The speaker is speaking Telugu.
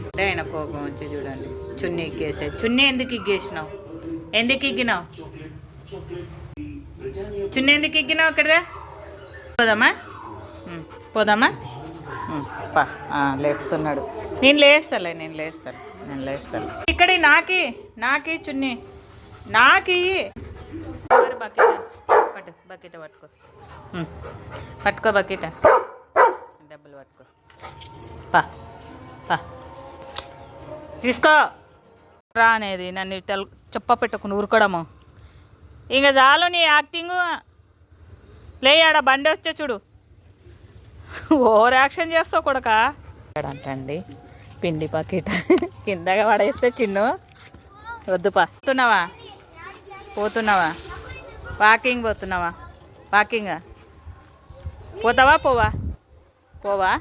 ఇక్కడ ఆయన కోపం వచ్చి చూడండి చున్నీ ఎక్కేసే. చున్నీ ఎందుకు ఎగ్గేసినావు? ఎందుకు ఎగ్గినావు? చున్నీ ఎందుకు ఎగ్గినావు? ఇక్కడ పోదామా? పోదామా? పా లేపుతున్నాడు. నేను లేస్తాను. ఇక్కడ నాకి చున్నీ నాకి బకెట్ పట్టుకో బకెట్ డబ్బులు పట్టుకో. పా తీసుకో రా అనేది నన్ను చెప్ప పెట్టుకుని ఊరుకోవడము. ఇంకా చాలు నీ యాక్టింగ్. లేయాడ బండి వచ్చే చూడు, ఓవర్ యాక్షన్ చేస్తావు కొడక అంటండి. పిండి బకెట్ కిందగా పడేస్తే చిన్ను వద్దు. పోతున్నావా వాకింగ్ పోతున్నావా? పోతావా? పోవా